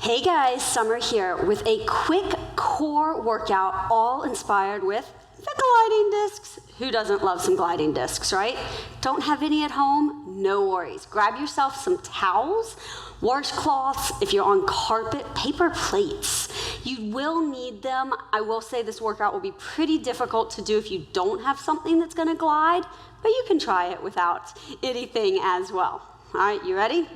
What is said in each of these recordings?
Hey guys, Summer here with a quick core workout, all inspired with the gliding discs. Who doesn't love some gliding discs, right? Don't have any at home? No worries. Grab yourself some towels, washcloths, if you're on carpet, paper plates. You will need them. I will say this workout will be pretty difficult to do if you don't have something that's gonna glide, but you can try it without anything as well. All right, you ready?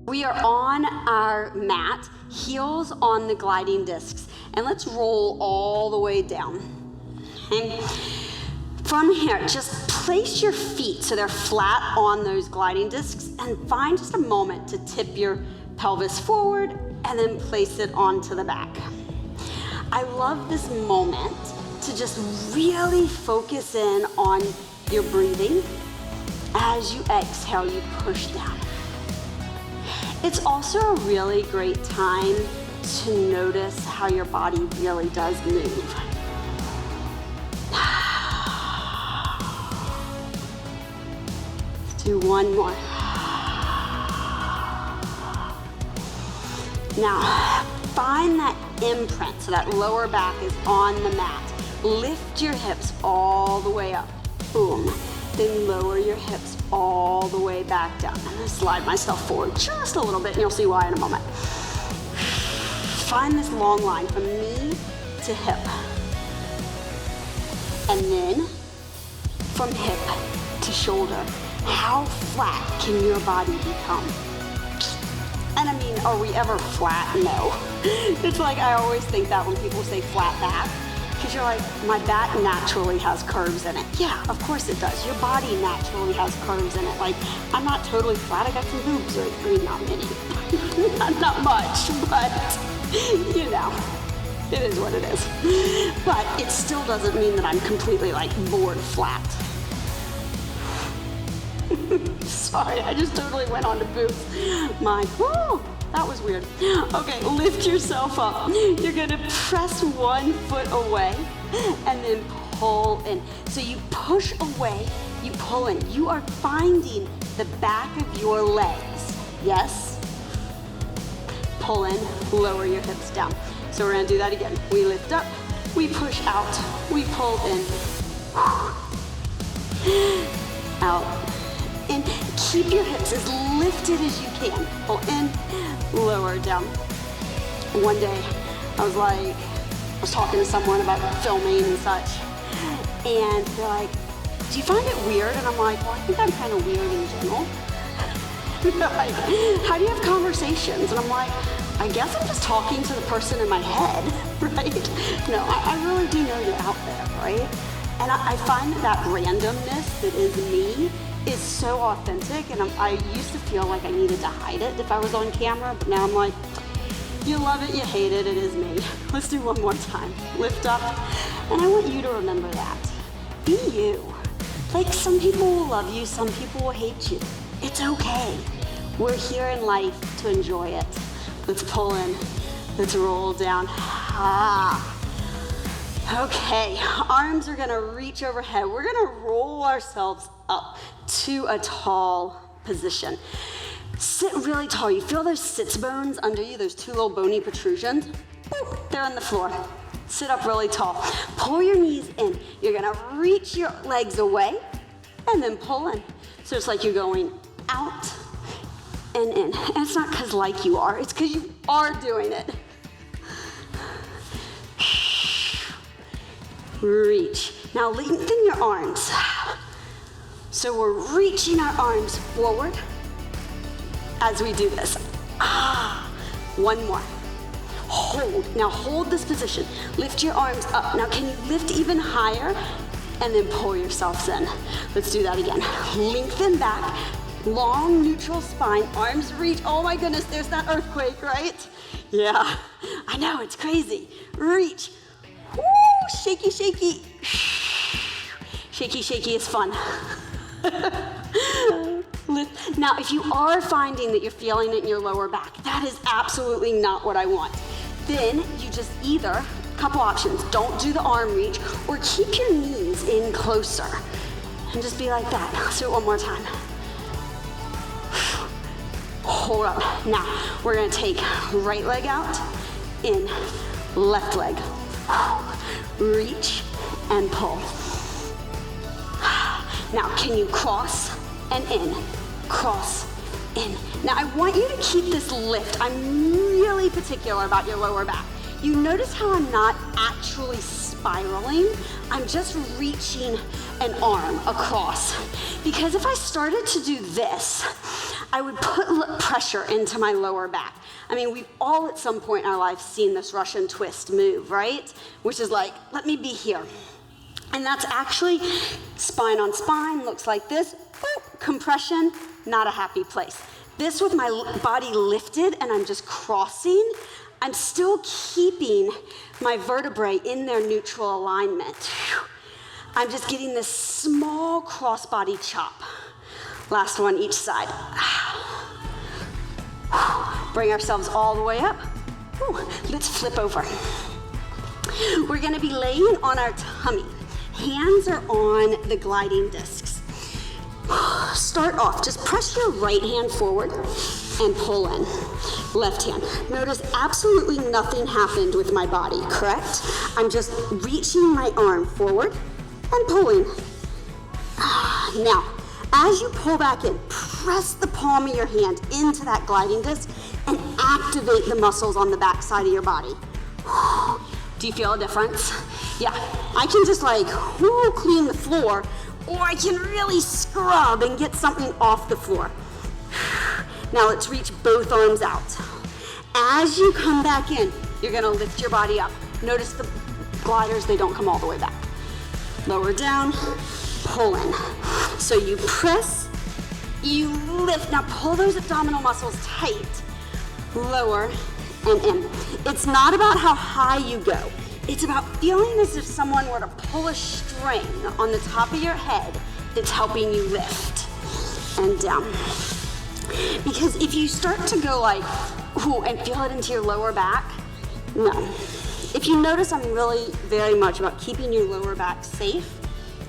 We are on our mat, heels on the gliding discs, and let's roll all the way down. Okay. From here, just place your feet so they're flat on those gliding discs and find just a moment to tip your pelvis forward and then place it onto the back. I love this moment to just really focus in on your breathing. As you exhale, you push down. It's also a really great time to notice how your body really does move. Let's do one more. Now, find that imprint, so that lower back is on the mat. Lift your hips all the way up. Boom. Then lower your hips all the way back down. I'm gonna slide myself forward just a little bit, and you'll see why in a moment. Find this long line from knee to hip. And then from hip to shoulder. How flat can your body become? And I mean, are we ever flat? No. It's like I always think that when people say flat back, because you're like, my back naturally has curves in it. Yeah, of course it does. Your body naturally has curves in it. Like, I'm not totally flat. I got some boobs, or I mean, not many. not much, but you know, it is what it is. But it still doesn't mean that I'm completely like bored flat. Sorry, I just totally went on to boobs. Whoa. That was weird. Okay, lift yourself up. You're gonna press one foot away and then pull in. So you push away, you pull in. You are finding the back of your legs. Yes? Pull in, lower your hips down. So we're gonna do that again. We lift up, we push out, we pull in. Out. And keep your hips as lifted as you can. Pull in, lower down. One day, I was talking to someone about filming and such, and they're like, do you find it weird? And I'm like, well, I think I'm kind of weird in general. They're like, how do you have conversations? And I'm like, I guess I'm just talking to the person in my head, right? No, I really do know you're out there, right? And I find that randomness that is me is so authentic, and I used to feel like I needed to hide it if I was on camera, but now I'm like, you love it, you hate it, it is me. Let's do one more time. Lift up, and I want you to remember that. Be you. Like, some people will love you, some people will hate you. It's okay. We're here in life to enjoy it. Let's pull in, let's roll down. Okay, arms are gonna reach overhead. We're gonna roll ourselves up to a tall position. Sit really tall. You feel those sits bones under you, those two little bony protrusions? Boop, they're on the floor. Sit up really tall. Pull your knees in. You're gonna reach your legs away and then pull in. So it's like you're going out and in. And it's not because like you are, it's because you are doing it. Reach. Now lengthen your arms. So we're reaching our arms forward as we do this. One more. Hold. Now hold this position. Lift your arms up. Now can you lift even higher? And then pull yourselves in. Let's do that again. Lengthen back. Long neutral spine. Arms reach. Oh my goodness, there's that earthquake, right? Yeah. I know, it's crazy. Reach. Woo, shaky, shaky. Shaky, shaky is fun. Now, if you are finding that you're feeling it in your lower back, that is absolutely not what I want. Then you just either, a couple options, don't do the arm reach, or keep your knees in closer. And just be like that. Let's do it one more time. hold up. Now, we're gonna take right leg out, in, left leg. Reach and pull. Now, can you cross and in, cross, in. Now, I want you to keep this lift. I'm really particular about your lower back. You notice how I'm not actually spiraling? I'm just reaching an arm across. Because if I started to do this, I would put pressure into my lower back. I mean, we've all at some point in our life seen this Russian twist move, right? Which is like, let me be here. And that's actually spine on spine, looks like this. Boop, compression, not a happy place. This with my body lifted and I'm just crossing, I'm still keeping my vertebrae in their neutral alignment. I'm just getting this small cross-body chop. Last one each side. Bring ourselves all the way up. Let's flip over. We're gonna be laying on our tummy. Hands are on the gliding discs. Start off, just press your right hand forward and pull in. Left hand. Notice absolutely nothing happened with my body, correct? I'm just reaching my arm forward and pulling. Now, as you pull back in, press the palm of your hand into that gliding disc and activate the muscles on the back side of your body. Do you feel a difference? Yeah, I can just like clean the floor, or I can really scrub and get something off the floor. Now let's reach both arms out. As you come back in, you're gonna lift your body up. Notice the gliders, they don't come all the way back. Lower down, pull in. So you press, you lift. Now pull those abdominal muscles tight. Lower and in. It's not about how high you go. It's about feeling as if someone were to pull a string on the top of your head that's helping you lift and down. Because if you start to go like, ooh, and feel it into your lower back, no. If you notice, I'm really very much about keeping your lower back safe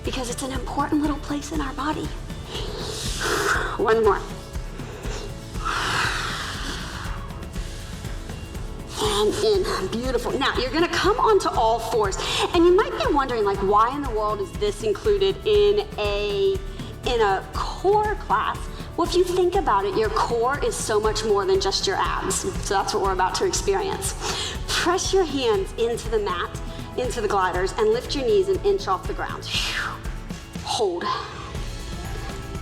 because it's an important little place in our body. One more. And in, beautiful. Now you're gonna come onto all fours. And you might be wondering like, why in the world is this included in a core class? Well, if you think about it, your core is so much more than just your abs. So that's what we're about to experience. Press your hands into the mat, into the gliders, and lift your knees an inch off the ground. Hold.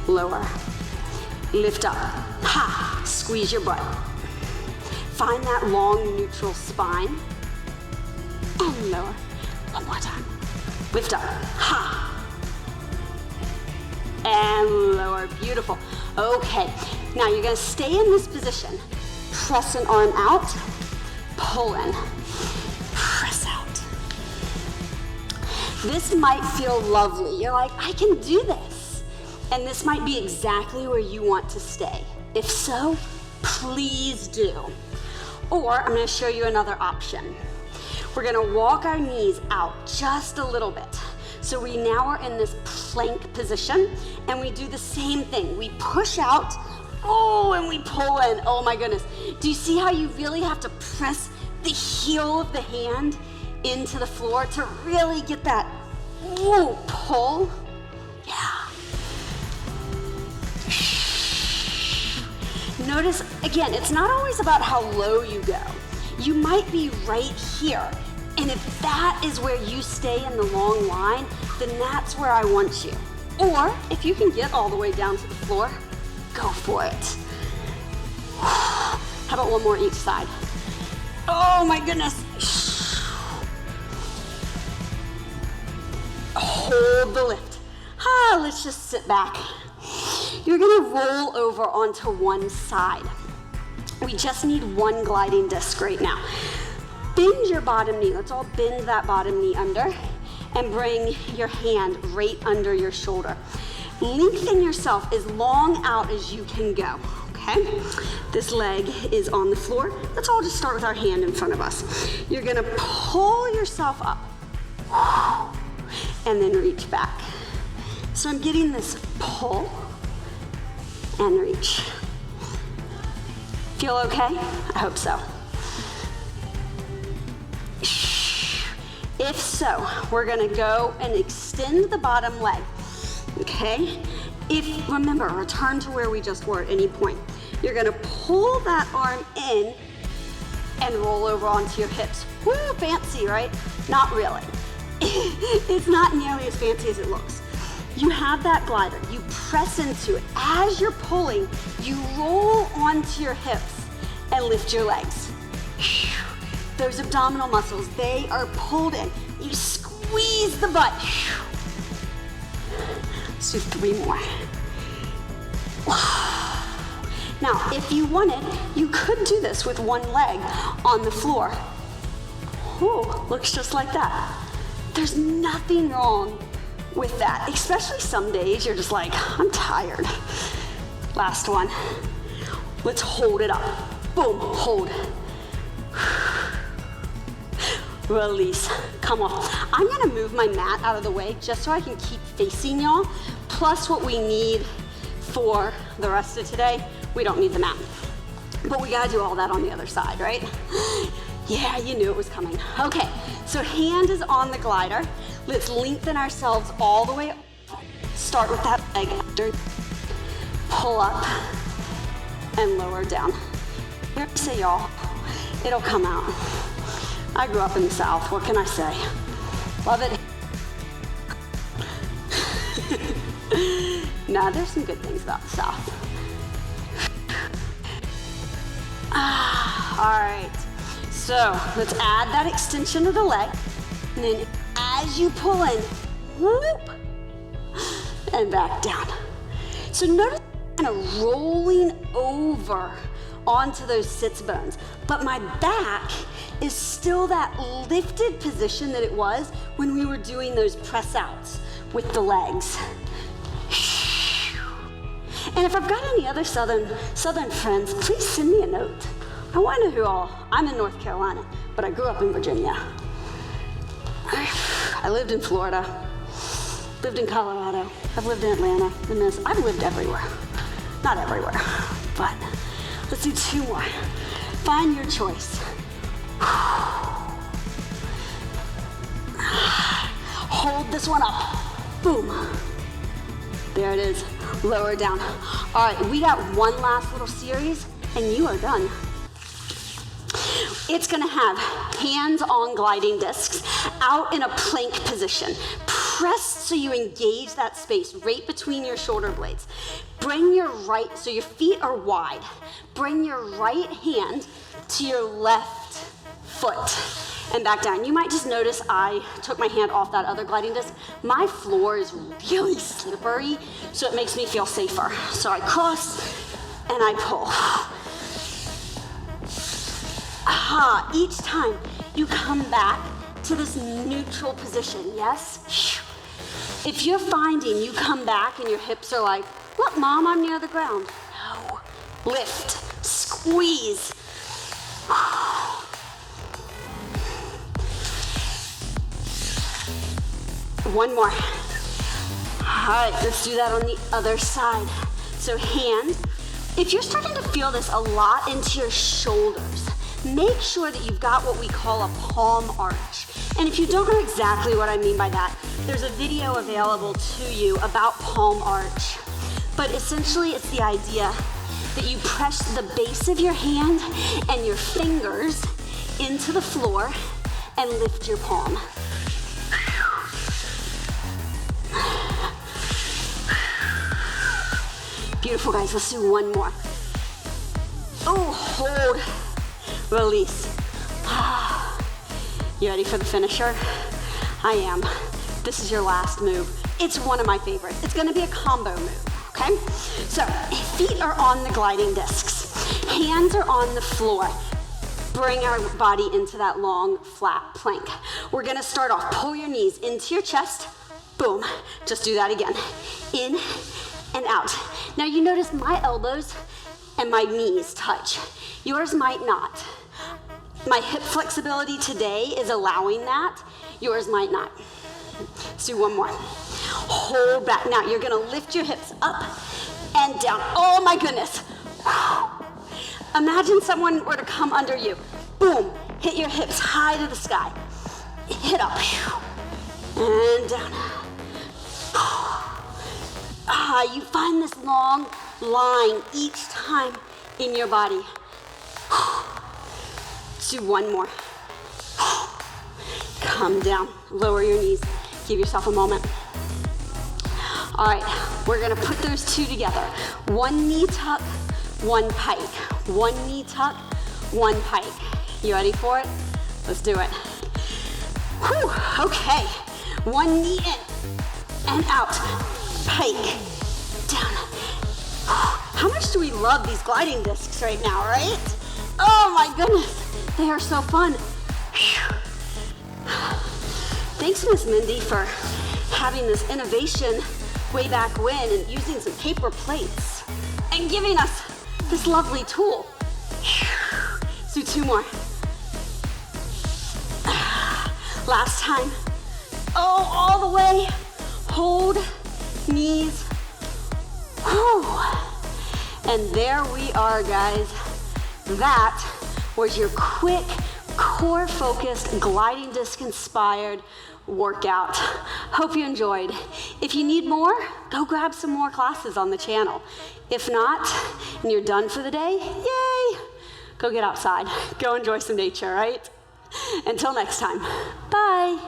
Lower. Lift up. Ha! Squeeze your butt. Find that long neutral spine. And lower. One more time. Lift up. Ha! And lower. Beautiful. Okay. Now you're going to stay in this position. Press an arm out. Pull in. Press out. This might feel lovely. You're like, I can do this. And this might be exactly where you want to stay. If so, please do. Or I'm going to show you another option. We're going to walk our knees out just a little bit. So we now are in this plank position, and we do the same thing. We push out, and we pull in. Oh my goodness. Do you see how you really have to press the heel of the hand into the floor to really get that pull? Yeah. Notice, again, it's not always about how low you go. You might be right here. And if that is where you stay in the long line, then that's where I want you. Or if you can get all the way down to the floor, go for it. How about one more each side? Oh my goodness. Hold the lift. Let's just sit back. You're gonna roll over onto one side. We just need one gliding disc right now. Bend your bottom knee. Let's all bend that bottom knee under and bring your hand right under your shoulder. Lengthen yourself as long out as you can go, okay? This leg is on the floor. Let's all just start with our hand in front of us. You're gonna pull yourself up and then reach back. So I'm getting this pull and reach. Feel okay? I hope so. If so, we're gonna go and extend the bottom leg, okay? Remember, return to where we just were at any point. You're gonna pull that arm in and roll over onto your hips. Woo, fancy, right? Not really. It's not nearly as fancy as it looks. You have that glider, you press into it. As you're pulling, you roll onto your hips and lift your legs. Those abdominal muscles, they are pulled in. You squeeze the butt. Let's do 3 more. Now, if you wanted, you could do this with one leg on the floor. Ooh, looks just like that. There's nothing wrong with that, especially some days you're just like, I'm tired. Last one. Let's hold it up. Boom, hold. Release. Come on. I'm gonna move my mat out of the way just so I can keep facing y'all. Plus what we need for the rest of today, we don't need the mat. But we gotta do all that on the other side, right? Yeah, you knew it was coming. Okay, so hand is on the glider. Let's lengthen ourselves all the way up. Start with that leg after. Pull up and lower down. Here I say, y'all, it'll come out. I grew up in the South, what can I say? Love it. Nah, there's some good things about the South. All right, so let's add that extension of the leg. And then as you pull in, whoop, and back down. So notice kind of rolling over onto those sits bones, but my back is still that lifted position that it was when we were doing those press outs with the legs. And if I've got any other southern friends, please send me a note. I want to know who all. I'm in North Carolina, but I grew up in Virginia. I lived in Florida, lived in Colorado, I've lived in Atlanta, in Minnesota. I've lived everywhere. Not everywhere, but let's do 2 more. Find your choice. Hold this one up. Boom. There it is. Lower down. All right, we got one last little series, and you are done. It's gonna have hands on gliding discs, out in a plank position. Press so you engage that space right between your shoulder blades. Bring your right, so your feet are wide. Bring your right hand to your left foot and back down. You might just notice I took my hand off that other gliding disc. My floor is really slippery, so it makes me feel safer. So I cross and I pull. Aha, each time you come back to this neutral position, yes? If you're finding you come back and your hips are like, look, Mom, I'm near the ground. No, lift, squeeze. One more. All right, let's do that on the other side. So hand, if you're starting to feel this a lot into your shoulders, make sure that you've got what we call a palm arch. And if you don't know exactly what I mean by that, there's a video available to you about palm arch. But essentially it's the idea that you press the base of your hand and your fingers into the floor and lift your palm. Beautiful, guys. Let's do one more. Oh, hold, release. You ready for the finisher? I am. This is your last move. It's one of my favorites. It's gonna be a combo move, okay? So, feet are on the gliding discs. Hands are on the floor. Bring our body into that long, flat plank. We're gonna start off, pull your knees into your chest. Boom, just do that again. In and out. Now you notice my elbows and my knees touch. Yours might not. My hip flexibility today is allowing that. Yours might not. Let's do one more. Hold back. Now you're gonna lift your hips up and down. Oh my goodness. Imagine someone were to come under you. Boom, hit your hips high to the sky. Hit up, and down. You find this long line each time in your body. Do one more. Come down, lower your knees. Give yourself a moment. All right, we're gonna put those two together. One knee tuck, one pike. One knee tuck, one pike. You ready for it? Let's do it. Whew, okay. One knee in and out. Pike, down. How much do we love these gliding discs right now, right? Oh my goodness, they are so fun. Thanks, Miss Mindy, for having this innovation way back when and using some paper plates and giving us this lovely tool. Let's do two more. Last time. Oh, all the way. Hold, knees. Whew. And there we are, guys. That was your quick, core-focused, gliding disc-inspired workout. Hope you enjoyed. If you need more, go grab some more classes on the channel. If not, and you're done for the day, yay! Go get outside. Go enjoy some nature, right? Until next time, bye.